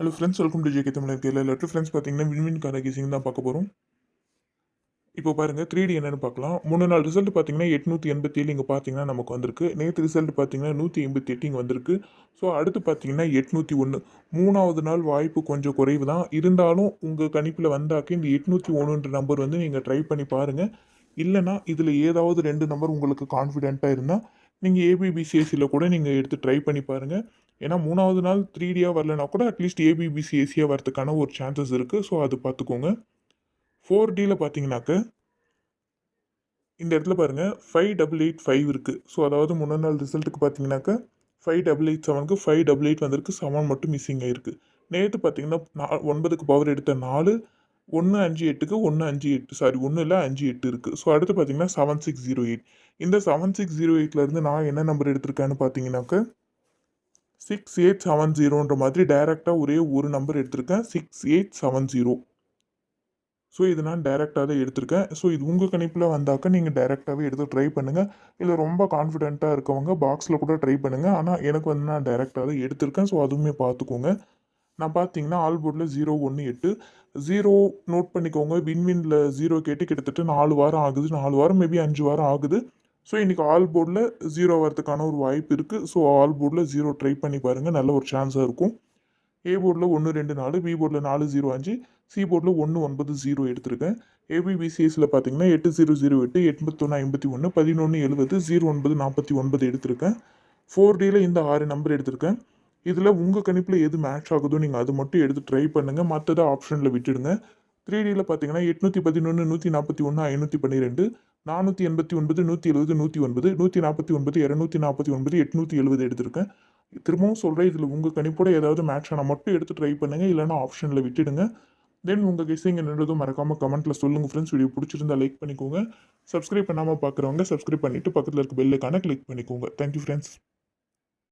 Hello friends, welcome to JK தமிழர் Kerala. Letter friends பார்த்தீங்கன்னா வின்வின்கான கேசிங் தான் பார்க்க போகிறோம். இப்போ பாருங்க 3D என்னன்னு பார்க்கலாம். 3 நாள் ரிசல்ட் பார்த்தீங்கன்னா 887 இங்கே பார்த்தீங்கன்னா நமக்கு வந்திருக்கு. நேற்று ரிசல்ட் பார்த்தீங்கன்னா 188 இங்கே வந்திருக்கு. ஸோ அடுத்து பார்த்தீங்கன்னா 801. 3வது நாள் வாய்ப்பு கொஞ்சம் குறைவு தான். இருந்தாலும் உங்கள் கணிப்பில் வந்தாக்க இந்த 801ன்ற நம்பர் வந்து நீங்கள் ட்ரை பண்ணி பாருங்கள். இல்லைனா இதில் ஏதாவது 2 நம்பர் உங்களுக்கு கான்ஃபிடென்ட்டாக இருந்தால் நீங்கள் ஏபிபிசிஎஸ்சியில் கூட நீங்கள் எடுத்து ட்ரை பண்ணி பாருங்கள். ஏன்னா 3வது நாள் 3Dயாக வரலனா கூட அட்லீஸ்ட் ஏபிபிசிஎஸ்சியாக வரதுக்கான ஒரு சான்சஸ் இருக்குது. ஸோ அது பார்த்துக்கோங்க. 4Dயில் பார்த்தீங்கன்னாக்க இந்த இடத்துல பாருங்க 5885 இருக்கு. ஸோ அதாவது முன்னாள் நாள் ரிசல்ட்டுக்கு பார்த்தீங்கன்னாக்க 5887க்கு 588 வந்திருக்கு. 7 மட்டும் மிஸ்ஸிங் ஆயிருக்கு. நேற்று பார்த்தீங்கன்னா 9க்கு பவர் எடுத்த 4 158க்கு 158 சாரி 1 இல்லை 58 இருக்கு. ஸோ அடுத்து பார்த்தீங்கன்னா 7608. இந்த 7608ல இருந்து நான் என்ன நம்பர் எடுத்திருக்கேன்னு பார்த்தீங்கன்னாக்க 6870ன்ற மாதிரி டைரெக்டாக ஒரே ஒரு நம்பர் எடுத்திருக்கேன். 6870. ஸோ இது நான் டைரெக்டாக தான் எடுத்திருக்கேன். ஸோ இது உங்கள் கணிப்பில் வந்தாக்க நீங்கள் டைரெக்டாகவே எடுத்து ட்ரை பண்ணுங்கள். இல்லை ரொம்ப கான்ஃபிடென்ட்டாக இருக்கவங்க பாக்ஸில் கூட ட்ரை பண்ணுங்கள். ஆனால் எனக்கு வந்து நான் டைரெக்டாக தான் எடுத்திருக்கேன். ஸோ அதுவுமே பார்த்துக்கோங்க. நான் பார்த்தீங்கன்னா ஆல் போர்டில் 018 0 நோட் பண்ணிக்கோங்க. வின்வின்ல 0 கேட்டு கிட்டத்தட்ட 4 வாரம் ஆகுது. 4 வாரம் மேபி 5 வாரம் ஆகுது. ஸோ இன்றைக்கி ஆல் போர்டில் 0 வரதுக்கான ஒரு வாய்ப்பு இருக்குது. ஸோ ஆல் போர்டில் 0 ட்ரை பண்ணி பாருங்கள். நல்ல ஒரு சான்ஸாக இருக்கும். ஏ போர்டில் 124, பி போர்டில் 405, சி போர்டில் 190 எடுத்திருக்கேன். ஏபிபிசிஎஸ்சில் பார்த்தீங்கன்னா 8008, 8151, 1170, 0949 எடுத்திருக்கேன். 4Dயில் இந்த 6 நம்பர் எடுத்திருக்கேன். இதில் உங்கள் கணிப்பில் எது மேட்ச் ஆகுதோ நீங்கள் அது மட்டும் எடுத்து ட்ரை பண்ணுங்கள். மற்றதை ஆப்ஷனில் விட்டுடுங்க. 3Dயில் பார்த்தீங்கன்னா 811, 141, 512, 489, 170, 109, 149, 249, 870 எடுத்திருக்கேன். திரும்பவும் சொல்கிறேன், இதில் உங்கள் கணிப்போட ஏதாவது மேட்ச் ஆனால் மட்டும் எடுத்து ட்ரை பண்ணுங்கள். இல்லைனா ஆப்ஷனில் விட்டுடுங்க. தென் உங்கள் கெஸ்ஸிங் என்னன்றதும் மறக்காமல் கமெண்ட்டில் சொல்லுங்கள் ஃப்ரெண்ட்ஸ். வீடியோ பிடிச்சிருந்தா லைக் பண்ணிக்கோங்க. சப்ஸ்கிரைப் பண்ணாமல் பார்க்குறவங்க சப்ஸ்கிரைப் பண்ணிவிட்டு பக்கத்தில் இருக்க பெல் ஐக்கானை கிளிக் பண்ணிக்கோங்க. Thank you friends.